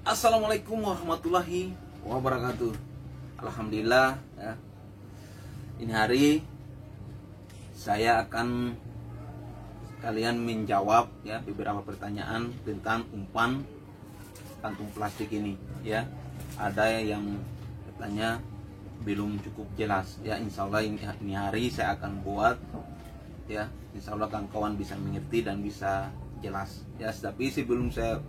Assalamualaikum warahmatullahi wabarakatuh. Alhamdulillah ya. Ini hari saya akan kalian menjawab ya beberapa pertanyaan tentang umpan kantung plastik ini ya. Ada yang bertanya belum cukup jelas ya. Insya Allah ini hari saya akan buat ya. Insya Allah kawan-kawan bisa mengerti dan bisa jelas ya. Tapi sebelum saya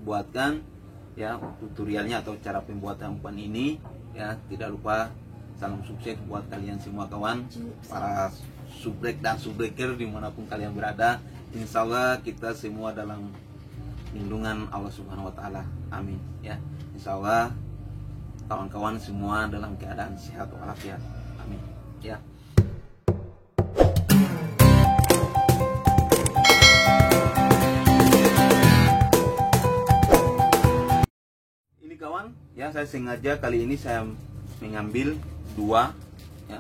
buatkan ya tutorialnya atau cara pembuatan umpan ini ya, tidak lupa salam sukses buat kalian semua kawan, para subrek dan subreker dimanapun kalian berada. Insya Allah kita semua dalam lindungan Allah Subhanahu Wa Taala, amin ya. Insya Allah kawan-kawan semua dalam keadaan sehat walafiat, amin ya. Kawan ya, saya sengaja kali ini saya mengambil dua ya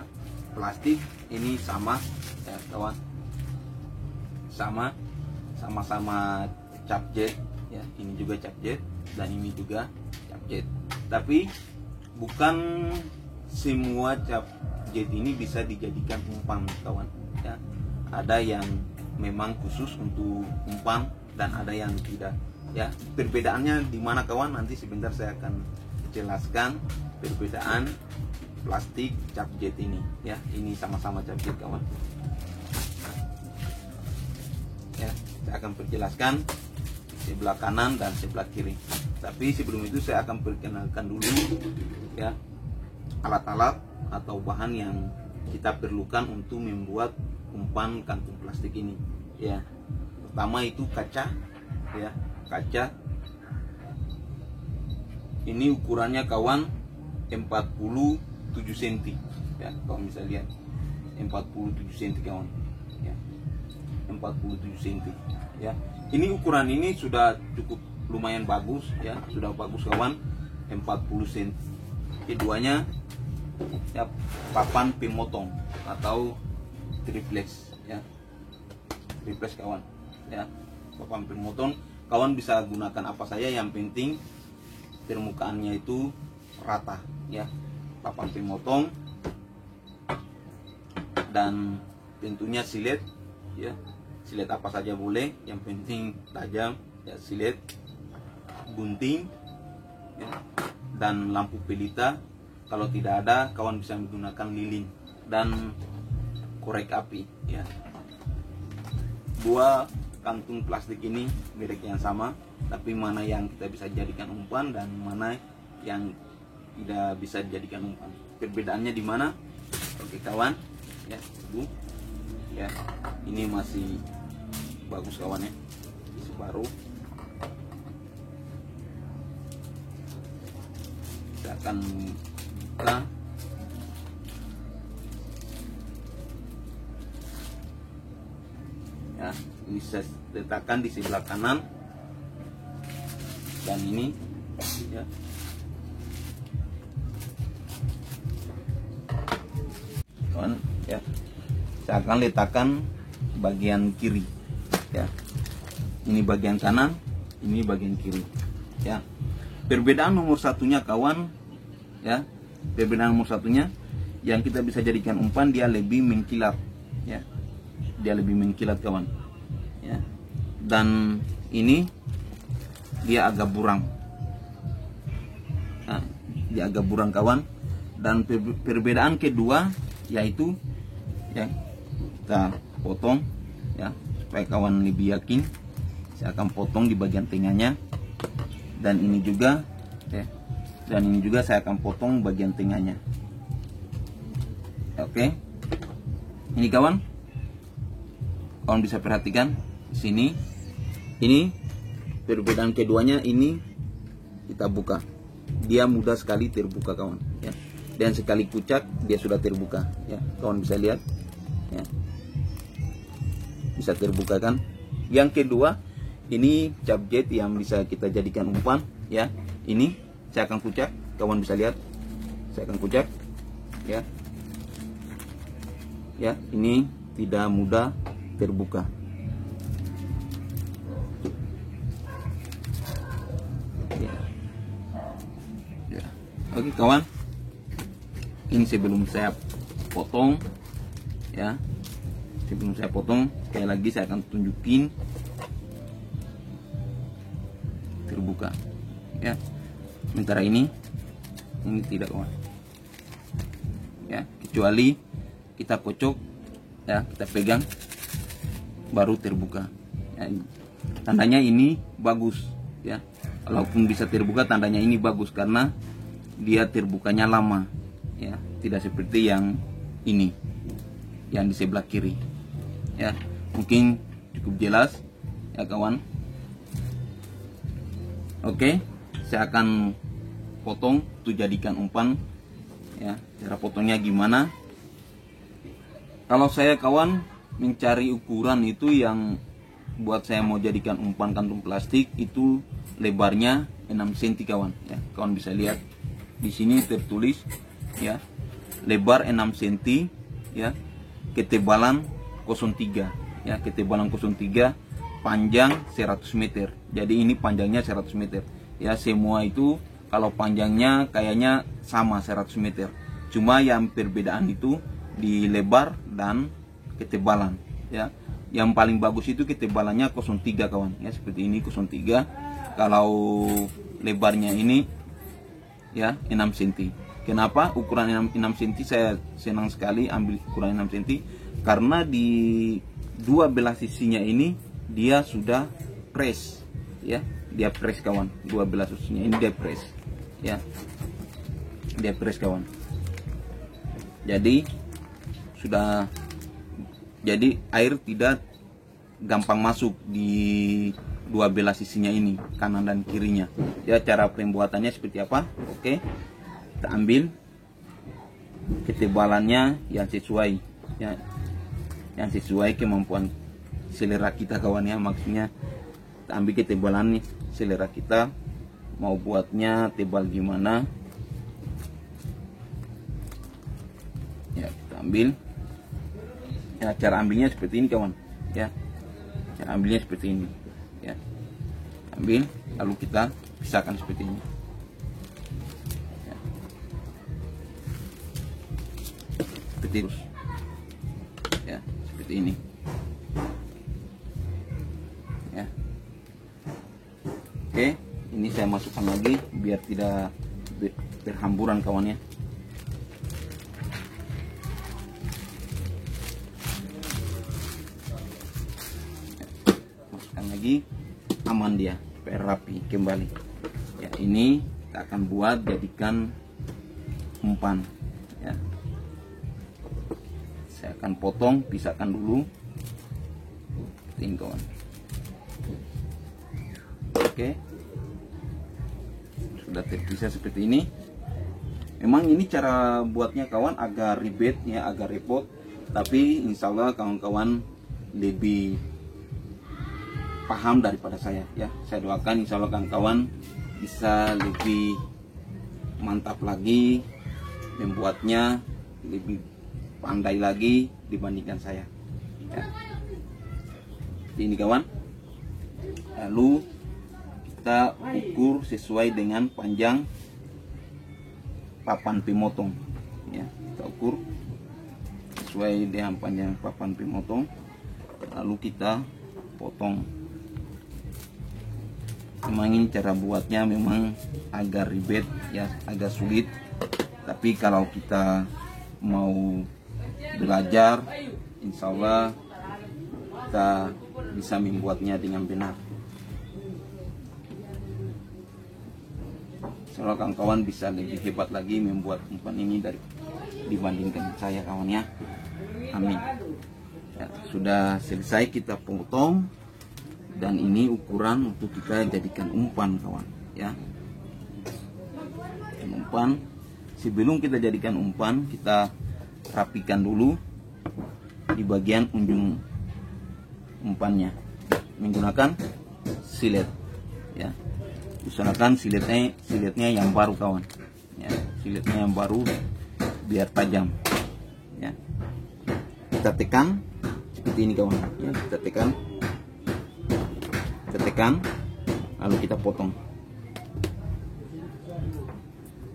plastik ini sama ya kawan, sama-sama cap jet ya. Ini juga cap jet dan ini juga cap jet, tapi bukan semua cap jet ini bisa dijadikan umpan kawan ya. Ada yang memang khusus untuk umpan dan ada yang tidak ya. Perbedaannya di mana kawan? Nanti sebentar saya akan jelaskan perbedaan plastik cap jet ini ya. Ini sama-sama cap jet kawan ya. Saya akan perjelaskan sebelah kanan dan sebelah kiri, tapi sebelum itu saya akan perkenalkan dulu ya alat-alat atau bahan yang kita perlukan untuk membuat umpan kantung plastik ini ya. Pertama itu kaca ya. Kaca ini ukurannya kawan 47 cm ya, kawan bisa lihat 47 cm kawan ya, 47 cm ya. Ini ukuran ini sudah cukup lumayan bagus ya, sudah bagus kawan, 40 cm. Keduanya ya papan pemotong atau triplex ya, triplex kawan ya, papan pemotong. Kawan bisa gunakan apa saja, yang penting permukaannya itu rata ya. Papan pemotong dan tentunya silet ya. Silet apa saja boleh, yang penting tajam ya. Silet, gunting ya, dan lampu pelita. Kalau tidak ada, kawan bisa menggunakan lilin dan korek api ya. Dua kantung plastik ini merek yang sama, tapi mana yang kita bisa jadikan umpan dan mana yang tidak bisa dijadikan umpan. Perbedaannya di mana? Oke kawan ya, Bu ya, ini masih bagus kawan ya, masih baru. Kita akan buka. Ya, ini saya letakkan di sebelah kanan dan ini ya. Kawan ya, saya akan letakkan bagian kiri ya. Ini bagian kanan, ini bagian kiri ya. Perbedaan nomor satunya kawan ya, perbedaan nomor satunya yang kita bisa jadikan umpan, dia lebih mengkilat ya. Dia lebih mengkilat kawan ya. Dan ini dia agak burang nah, dia agak burang kawan. Dan perbedaan kedua yaitu ya, kita potong ya supaya kawan lebih yakin. Saya akan potong di bagian tengahnya, dan ini juga ya, dan ini juga saya akan potong bagian tengahnya. Oke, ini kawan bisa perhatikan di sini. Ini perbedaan keduanya, ini kita buka, dia mudah sekali terbuka kawan ya. Dan sekali kucak dia sudah terbuka ya, kawan bisa lihat ya, bisa terbuka kan. Yang kedua ini cap jet yang bisa kita jadikan umpan ya. Ini saya akan kucak, kawan bisa lihat, saya akan kucak ya. Ya, ini tidak mudah terbuka. Oke kawan, ini sebelum saya potong ya, sebelum saya potong sekali lagi saya akan tunjukin terbuka ya. Sementara ini tidak kawan ya, kecuali kita kocok ya, kita pegang baru terbuka ya. Tandanya ini bagus ya, walaupun bisa terbuka tandanya ini bagus karena dia terbukanya lama ya, tidak seperti yang ini yang di sebelah kiri ya. Mungkin cukup jelas ya kawan. Oke, saya akan potong untuk jadikan umpan ya. Cara potongnya gimana? Kalau saya kawan mencari ukuran itu yang buat saya mau jadikan umpan kantung plastik itu lebarnya 6 cm kawan ya. Kawan bisa lihat di sini tertulis ya, lebar 6 cm ya, ketebalan 03 ya, ketebalan 03, panjang 100 meter. Jadi ini panjangnya 100 meter ya. Semua itu kalau panjangnya kayaknya sama 100 meter, cuma yang perbedaan itu di lebar dan ketebalan ya. Yang paling bagus itu ketebalannya 03 kawan ya, seperti ini 03. Kalau lebarnya ini ya 6 cm. Kenapa ukuran 6 cm saya senang sekali ambil ukuran 6 cm? Karena di dua belah sisinya ini dia sudah press ya, dia press kawan. Dua belah sisinya ini dia press ya, dia press kawan. Jadi sudah, jadi air tidak gampang masuk di dua belah sisinya ini, kanan dan kirinya ya. Cara pembuatannya seperti apa? Oke, kita ambil ketebalannya yang sesuai ya, yang sesuai kemampuan selera kita kawan ya. Maksudnya kita ambil ketebalan nih selera kita, mau buatnya tebal gimana ya, kita ambil ya. Cara ambilnya seperti ini kawan ya, cara ambilnya seperti ini ya. Ambil lalu kita pisahkan seperti ini ya. Seperti itu ya, seperti ini ya. Oke, ini saya masukkan lagi biar tidak berhamburan kawan ya. Masukkan lagi, aman dia, rapi kembali ya. Ini kita akan buat jadikan umpan ya. Saya akan potong, pisahkan dulu ini kawan. Oke, sudah terpisah seperti ini. Memang ini cara buatnya kawan agak ribet ya, agak repot, tapi insya Allah kawan-kawan lebih paham daripada saya ya. Saya doakan insya Allah kawan-kawan bisa lebih mantap lagi membuatnya, lebih pandai lagi dibandingkan saya ya. Ini kawan, lalu kita ukur sesuai dengan panjang papan pemotong ya. Kita ukur sesuai dengan panjang papan pemotong, lalu kita potong. Memang ini cara buatnya memang agak ribet ya, agak sulit, tapi kalau kita mau belajar insya Allah kita bisa membuatnya dengan benar. Soalnya kawan-kawan bisa lebih hebat lagi membuat umpan ini dibandingkan saya kawan ya. Amin ya. Sudah selesai kita potong, dan ini ukuran untuk kita jadikan umpan kawan ya. Umpan, sebelum kita jadikan umpan kita rapikan dulu di bagian ujung umpannya menggunakan silet ya. Usahakan siletnya yang baru kawan ya, siletnya yang baru biar tajam ya. Kita tekan seperti ini kawan ya, kita tekan lalu kita potong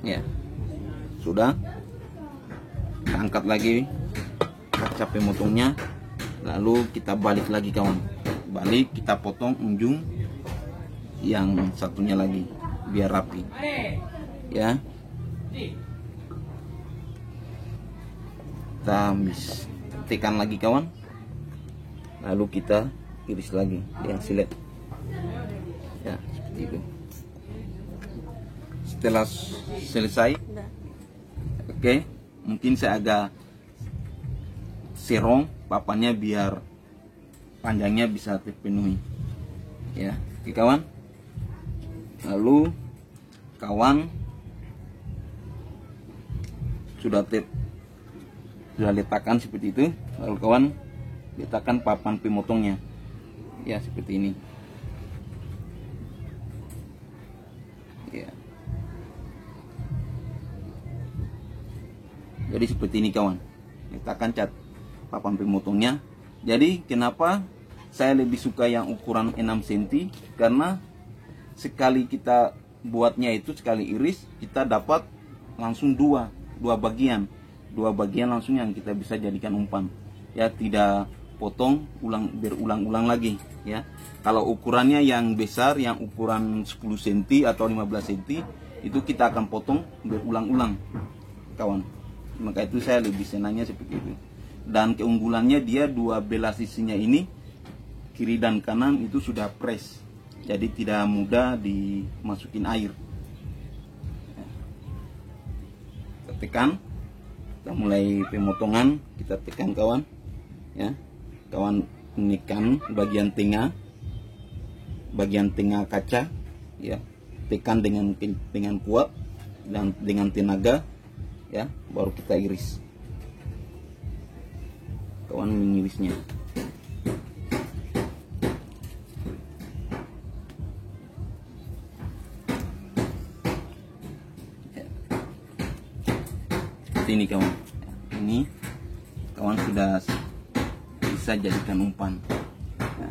ya. sudah. Kita angkat lagi kaca pemotongnya, lalu kita balik lagi kawan. Balik, kita potong ujung yang satunya lagi biar rapi ya. Kita tekan lagi kawan, lalu kita iris lagi yang silet ya, seperti itu. Setelah selesai, oke, mungkin saya agak serong papannya biar panjangnya bisa terpenuhi ya. Oke kawan, lalu kawan sudah letakkan seperti itu, lalu kawan letakkan papan pemotongnya ya, seperti ini ya. Jadi seperti ini kawan, letakkan cat papan pemotongnya. Jadi kenapa saya lebih suka yang ukuran 6 cm, karena sekali kita buatnya itu, sekali iris kita dapat langsung dua bagian langsung yang kita bisa jadikan umpan ya, tidak potong berulang-ulang lagi ya. Kalau ukurannya yang besar, yang ukuran 10 cm atau 15 cm, itu kita akan potong berulang-ulang kawan. Maka itu saya lebih senangnya seperti itu. Dan keunggulannya dia dua belah sisinya ini, kiri dan kanan itu sudah press, jadi tidak mudah dimasukin air. Kita tekan, kita mulai pemotongan, kita tekan kawan ya. Kawan menekan bagian tengah kaca ya, tekan dengan kuat dan dengan tenaga ya, baru kita iris. Kawan mengirisnya seperti ini kawan. Ini kawan sudah bisa jadikan umpan ya.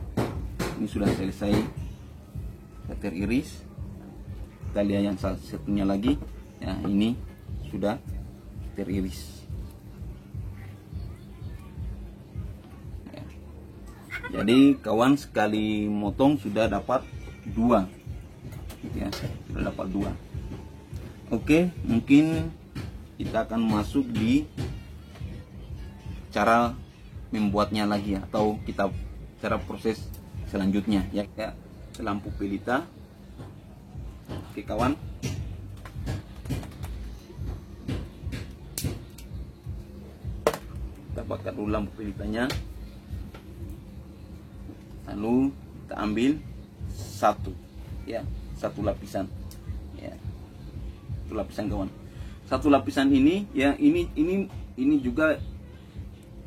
Ini sudah selesai teriris. Kita lihat yang satunya lagi ya, ini sudah teriris ya. Jadi kawan sekali motong sudah dapat dua ya, sudah dapat dua. Oke, mungkin kita akan masuk di cara membuatnya lagi ya, atau kita cara proses selanjutnya ya, kayak lampu pelita. Oke kawan, kita bakar dulu lampu pelitanya, lalu kita ambil satu lapisan ya, satu lapisan kawan. Satu lapisan ini ya, ini juga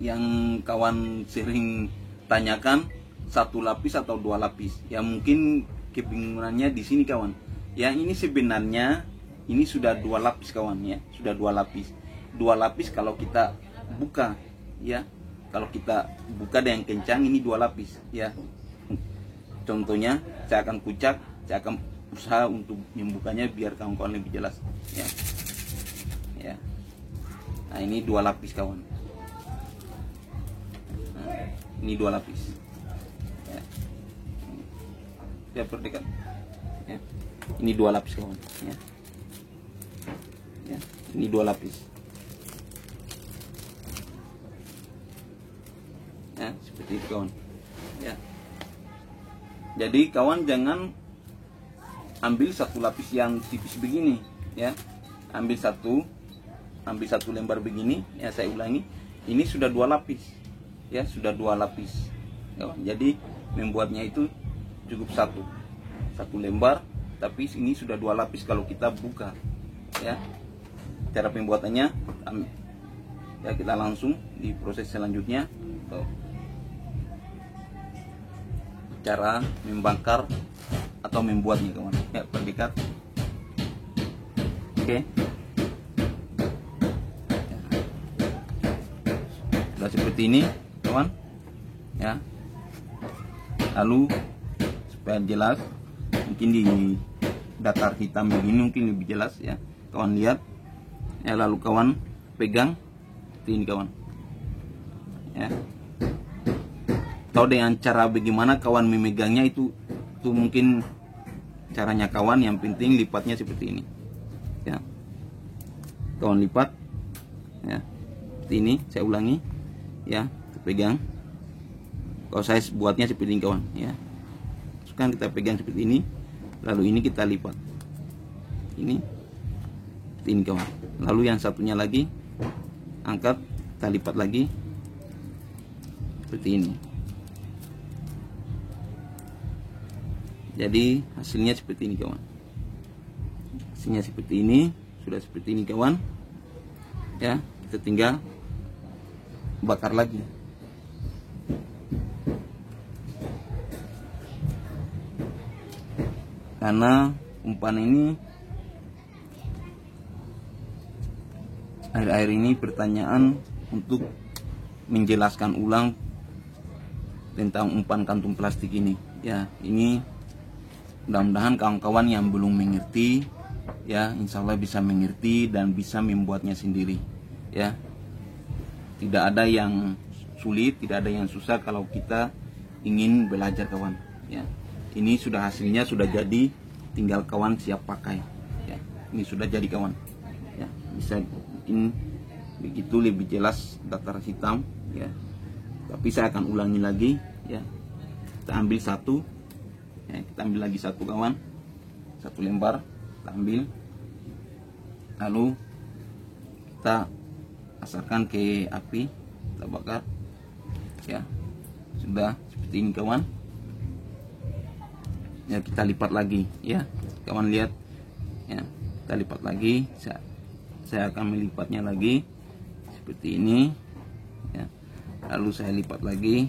yang kawan sering tanyakan, satu lapis atau dua lapis ya. Mungkin kebingungannya di sini kawan ya. Ini sebenarnya ini sudah dua lapis kawan ya, sudah dua lapis kalau kita buka ya. Kalau kita buka dengan kencang, ini dua lapis ya. Contohnya saya akan kucak, saya akan usaha untuk membukanya biar kawan-kawan lebih jelas ya. Ya. Nah, ini dua lapis kawan. Nah, ini dua lapis. Ya. Saya perdekat. Ya. Ini dua lapis kawan. Ya. Ya. Ini dua lapis. Ya, seperti itu kawan. Ya. Jadi kawan jangan ambil satu lapis yang tipis begini ya. Ambil satu lembar begini ya. Saya ulangi, ini sudah dua lapis ya, sudah dua lapis ya. Jadi membuatnya itu cukup satu lembar, tapi ini sudah dua lapis kalau kita buka ya. Cara pembuatannya ya, kita langsung di proses selanjutnya. Cara membakar atau membuatnya kawan ya, perdekat. Oke. Sudah seperti ini kawan ya. Lalu supaya jelas, mungkin di datar hitam begini mungkin lebih jelas ya. Kawan lihat ya, lalu kawan pegang seperti ini kawan ya. Tahu dengan cara bagaimana kawan memegangnya itu mungkin caranya kawan, yang penting lipatnya seperti ini ya. Kawan lipat ya seperti ini, saya ulangi ya, pegang. Kalau saya buatnya seperti ini kawan ya, sekarang kita pegang seperti ini, lalu ini kita lipat ini seperti ini kawan, lalu yang satunya lagi angkat, kita lipat lagi seperti ini. Jadi hasilnya seperti ini kawan, hasilnya seperti ini, sudah seperti ini kawan ya. Kita tinggal bakar lagi. Karena umpan ini akhir-akhir ini pertanyaan untuk menjelaskan ulang tentang umpan kantung plastik ini ya. Ini mudah-mudahan kawan-kawan yang belum mengerti ya, insya Allah bisa mengerti dan bisa membuatnya sendiri ya. Tidak ada yang sulit, tidak ada yang susah kalau kita ingin belajar kawan ya. Ini sudah hasilnya sudah jadi, tinggal kawan siap pakai ya. Ini sudah jadi kawan ya, bisa bikin begitu lebih jelas datar hitam ya. Tapi saya akan ulangi lagi ya. Kita ambil satu ya, kita ambil lagi satu kawan, satu lembar kita ambil, lalu kita asarkan ke api, kita bakar ya. Sudah seperti ini kawan ya. Kita lipat lagi ya, kawan lihat ya, kita lipat lagi. Saya akan melipatnya lagi seperti ini ya. Lalu saya lipat lagi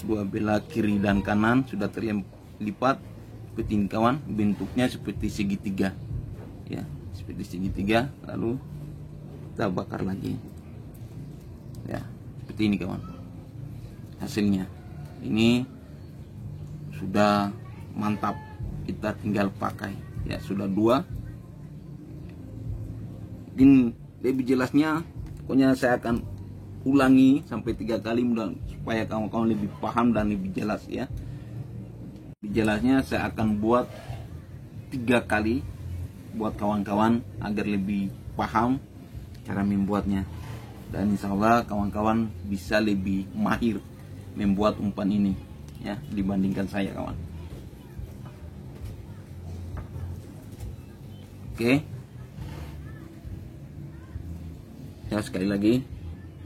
dua belah kiri dan kanan, sudah terlipat seperti ini kawan. Bentuknya seperti segitiga ya, seperti segitiga. Lalu kita bakar lagi ya, seperti ini kawan. Hasilnya ini sudah mantap, kita tinggal pakai ya. Sudah dua. Mungkin lebih jelasnya pokoknya saya akan ulangi sampai 3 kali mudah, supaya kawan-kawan lebih paham dan lebih jelas ya. Lebih jelasnya saya akan buat 3 kali buat kawan-kawan agar lebih paham cara membuatnya, dan insya Allah kawan-kawan bisa lebih mahir membuat umpan ini ya dibandingkan saya kawan. Oke ya, sekali lagi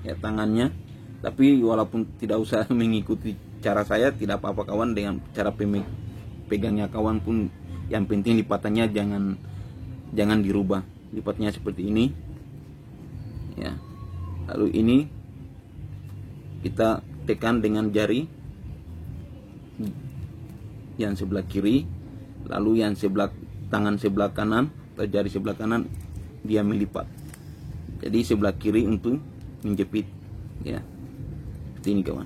ya tangannya, tapi walaupun tidak usah mengikuti cara saya tidak apa-apa kawan. Dengan cara pegangnya kawan pun yang penting lipatannya jangan dirubah, lipatnya seperti ini ya. Lalu ini kita tekan dengan jari yang sebelah kiri, lalu yang tangan sebelah kanan atau jari sebelah kanan dia melipat. Jadi sebelah kiri untuk menjepit ya, seperti ini kawan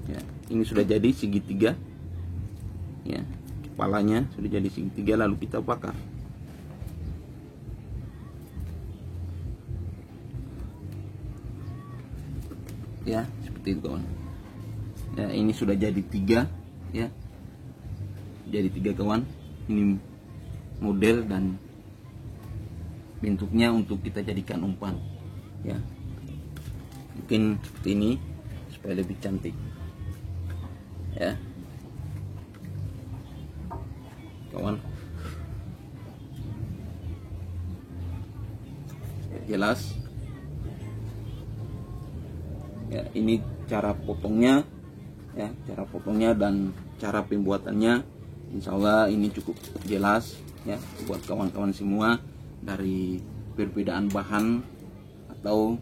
ya. Ini sudah jadi segitiga ya, kepalanya sudah jadi segitiga, lalu kita bakar ya, seperti itu kawan ya. Ini sudah jadi 3 ya, jadi 3 kawan. Ini model dan bentuknya untuk kita jadikan umpan ya. Mungkin seperti ini supaya lebih cantik ya kawan. Jelas ya. Ini cara potongnya ya, cara potongnya dan cara pembuatannya. Insya Allah ini cukup jelas ya buat kawan-kawan semua, dari perbedaan bahan atau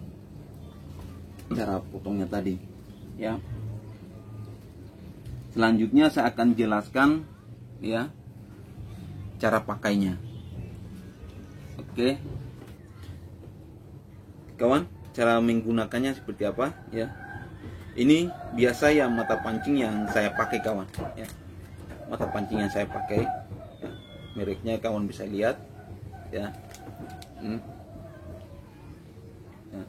cara potongnya tadi ya. Selanjutnya saya akan jelaskan ya cara pakainya. Oke kawan, cara menggunakannya seperti apa ya. Ini biasa ya mata pancing yang saya pakai kawan ya, mata pancing yang saya pakai ya. mereknya kawan bisa lihat ya. Ya.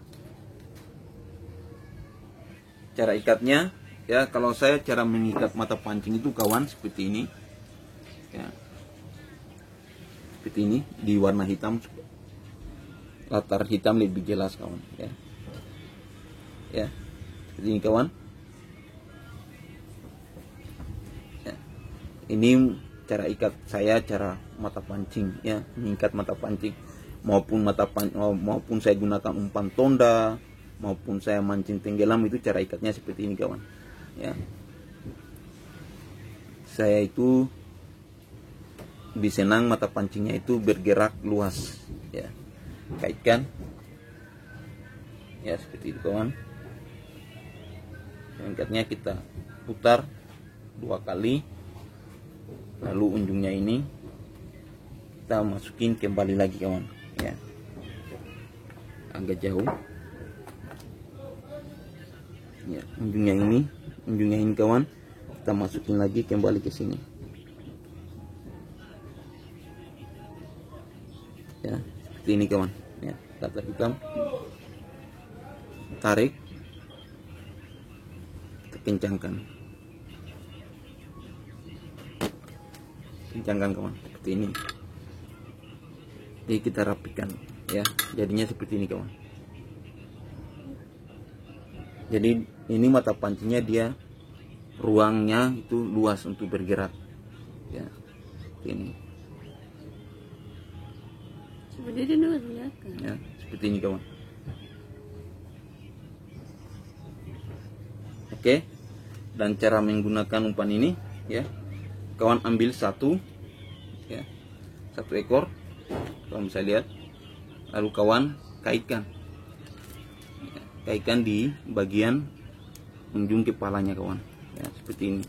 Cara ikatnya ya, kalau saya cara mengikat mata pancing itu kawan seperti ini ya, seperti ini di warna hitam, latar hitam lebih jelas kawan ya. Ya seperti ini kawan ya. Ini cara ikat saya, cara mata pancing ya, mengikat mata pancing, maupun maupun saya gunakan umpan tonda, maupun saya mancing tenggelam, itu cara ikatnya seperti ini kawan ya. Saya itu lebih senang mata pancingnya itu bergerak luas ya, kaitkan ya seperti itu kawan. Ikatnya kita putar 2 kali, lalu ujungnya ini kita masukin kembali lagi kawan ya, agak jauh ya, ujungnya ini kawan, kita masukin lagi kembali ke sini ya, seperti ini kawan ya. Latar hitam, tarik, kita kencangkan kawan, seperti ini. Jadi kita rapikan ya, jadinya seperti ini kawan. Jadi ini mata pancingnya dia ruangnya itu luas untuk bergerak ya, seperti ini ya, seperti ini kawan. Oke, dan cara menggunakan umpan ini ya, kawan ambil satu ekor, kawan bisa lihat, lalu kawan kaitkan di bagian ujung kepalanya kawan ya, seperti ini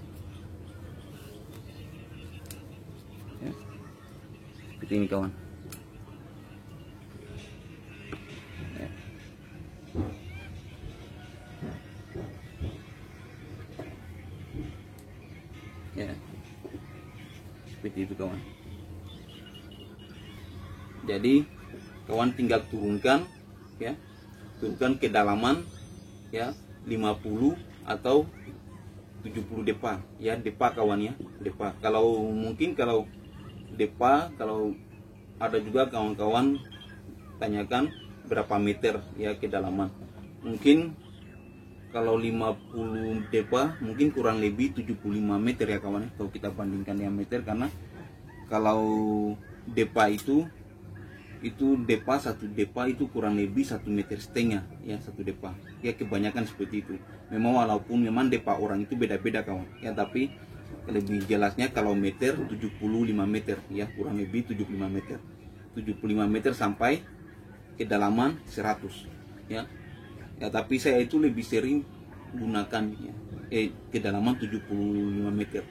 ya, seperti ini kawan ya. Ya seperti itu kawan. Jadi kawan tinggal turunkan ya, turunkan kedalaman ya 50 atau 70 depa ya, depa kawan ya, depa. Kalau mungkin kalau depa, kalau ada juga kawan-kawan tanyakan berapa meter ya kedalaman. Mungkin kalau 50 depa mungkin kurang lebih 75 meter ya kawan ya, kalau kita bandingkan diameter. Karena kalau depa itu depa, satu depa itu kurang lebih 1,5 meter ya, satu depa ya, kebanyakan seperti itu. Walaupun memang depa orang itu beda-beda kawan ya, tapi lebih jelasnya kalau meter 75 meter ya, kurang lebih 75 meter sampai kedalaman 100 ya. Tapi saya itu lebih sering gunakan ya, kedalaman 75 meter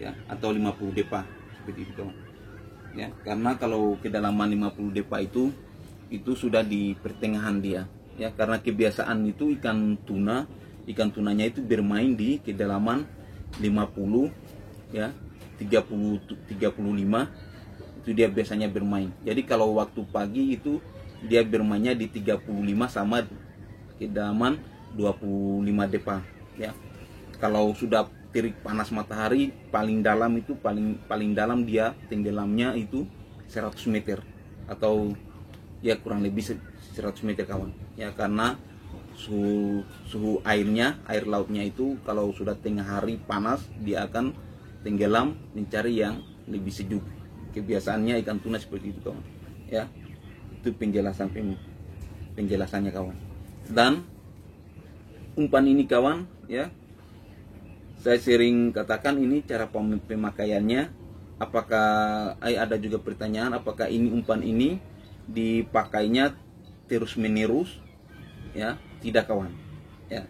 ya, atau 50 depa seperti itu kawan ya. Karena kalau kedalaman 50 depa itu sudah di pertengahan dia ya, karena kebiasaan itu ikan tunanya itu bermain di kedalaman 50 ya, 35 itu dia biasanya bermain. Jadi kalau waktu pagi itu dia bermainnya di 35 sama kedalaman 25 depa ya. Kalau sudah terik panas matahari, paling dalam dalam dia tenggelamnya itu 100 meter atau ya kurang lebih 100 meter kawan ya. Karena suhu air lautnya itu kalau sudah tengah hari panas, dia akan tenggelam mencari yang lebih sejuk. Kebiasaannya ikan tuna seperti itu kawan ya. Itu penjelasannya kawan. Dan umpan ini kawan ya, saya sering katakan ini cara pemakaiannya. Apakah ada juga pertanyaan, apakah ini umpan ini dipakainya terus menerus ya? Tidak kawan ya,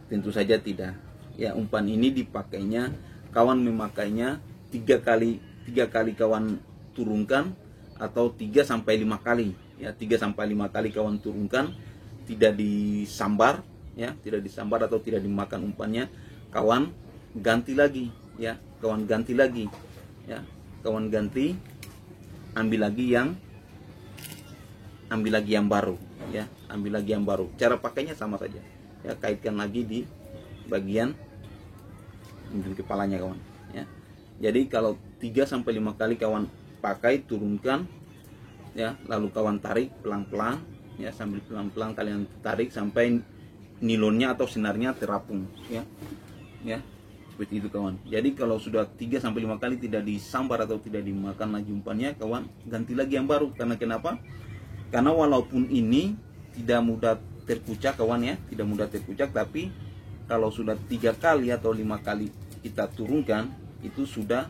tentu saja tidak ya. Umpan ini dipakainya, kawan memakainya 3 kali kawan turunkan, atau 3 sampai 5 kali ya, 3 sampai 5 kali kawan turunkan, tidak disambar ya, tidak disambar atau tidak dimakan umpannya, kawan ganti lagi ya, kawan ganti ambil lagi yang baru ya, ambil lagi yang baru. Cara pakainya sama saja ya, kaitkan lagi di bagian ujung kepalanya kawan ya. Jadi kalau 3-5 kali kawan pakai, turunkan ya, lalu kawan tarik pelan-pelan ya, sambil pelan-pelan kalian tarik sampai nilonnya atau sinarnya terapung ya. Ya, seperti itu kawan. Jadi kalau sudah 3-5 kali tidak disambar atau tidak dimakan lagi umpannya, kawan ganti lagi yang baru. Karena kenapa? Karena walaupun ini tidak mudah terkucak kawan ya, tidak mudah terkucak, tapi kalau sudah 3 kali atau 5 kali kita turunkan, itu sudah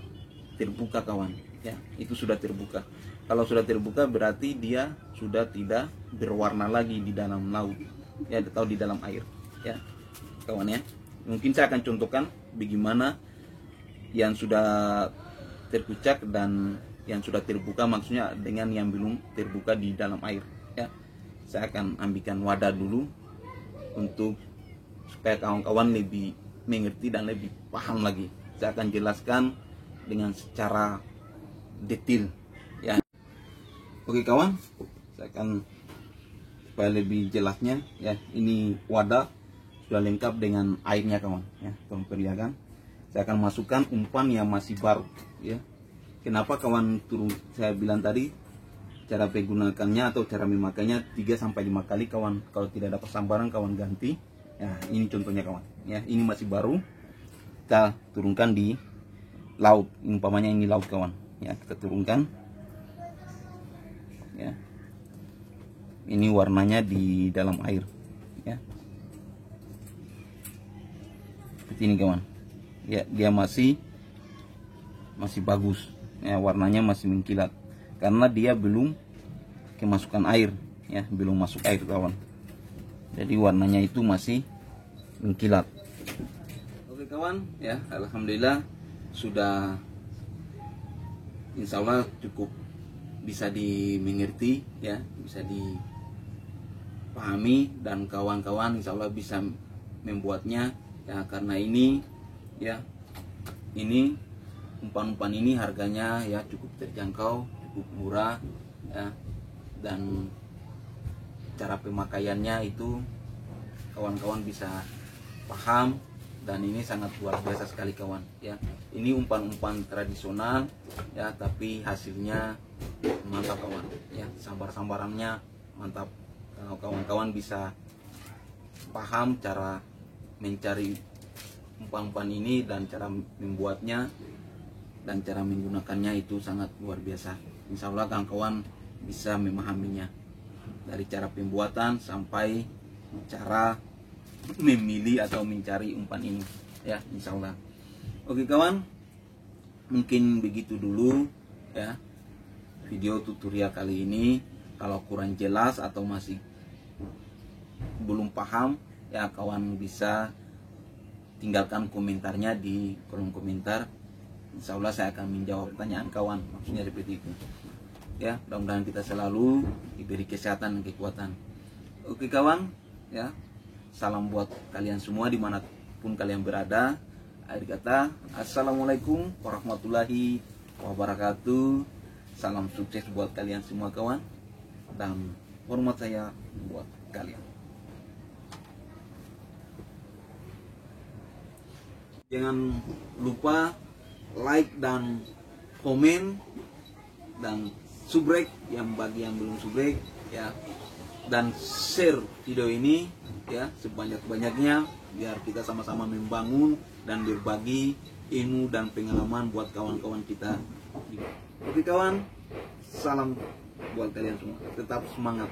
terbuka kawan ya, itu sudah terbuka. Kalau sudah terbuka berarti dia sudah tidak berwarna lagi di dalam laut ya, atau di dalam air ya kawan ya. Mungkin saya akan contohkan bagaimana yang sudah terkucak dan yang sudah terbuka, maksudnya dengan yang belum terbuka di dalam air ya. Saya akan ambilkan wadah dulu untuk supaya kawan-kawan lebih mengerti dan lebih paham lagi. Saya akan jelaskan dengan secara detail ya. Oke kawan, saya akan supaya lebih jelasnya ya, ini wadah sudah lengkap dengan airnya kawan ya, kawan perlihatkan. Saya akan masukkan umpan yang masih baru ya. Kenapa kawan turun, saya bilang tadi cara menggunakannya atau cara memakainya 3-5 kali kawan. Kalau tidak dapat sambaran kawan ganti ya. Ini contohnya kawan ya, ini masih baru, kita turunkan di laut. Umpamanya ini laut kawan ya, kita turunkan ya. Ini warnanya di dalam air ya, seperti ini kawan ya. Dia masih bagus ya, warnanya masih mengkilat karena dia belum kemasukan air ya, belum masuk air kawan. Jadi warnanya itu masih mengkilat. Oke kawan ya, alhamdulillah sudah, insya Allah cukup bisa dimengerti ya, bisa dipahami, dan kawan-kawan insya Allah bisa membuatnya ya. Karena ini ya, ini umpan-umpan ini harganya ya cukup terjangkau, cukup murah ya, dan cara pemakaiannya itu kawan-kawan bisa paham, dan ini sangat luar biasa sekali kawan ya. Ini umpan-umpan tradisional ya, tapi hasilnya mantap kawan ya, sambar-sambarannya mantap. Kalau kawan-kawan bisa paham cara mencari umpan-umpan ini dan cara membuatnya dan cara menggunakannya, itu sangat luar biasa. Insya Allah kawan-kawan bisa memahaminya dari cara pembuatan sampai cara memilih atau mencari umpan ini ya, insya Allah. Oke kawan, mungkin begitu dulu ya video tutorial kali ini. Kalau kurang jelas atau masih belum paham ya, kawan bisa tinggalkan komentarnya di kolom komentar. Insya Allah saya akan menjawab pertanyaan kawan, maksudnya seperti itu ya. Mudah-mudahan kita selalu diberi kesehatan dan kekuatan. Oke kawan ya, salam buat kalian semua dimanapun kalian berada. Akhir kata, assalamualaikum warahmatullahi wabarakatuh. Salam sukses buat kalian semua kawan, dan hormat saya buat kalian. Jangan lupa like dan komen dan subrek yang bagi yang belum subrek ya, dan share video ini ya sebanyak-banyaknya, biar kita sama-sama membangun dan berbagi ilmu dan pengalaman buat kawan-kawan kita. Oke kawan, salam buat kalian semua, tetap semangat.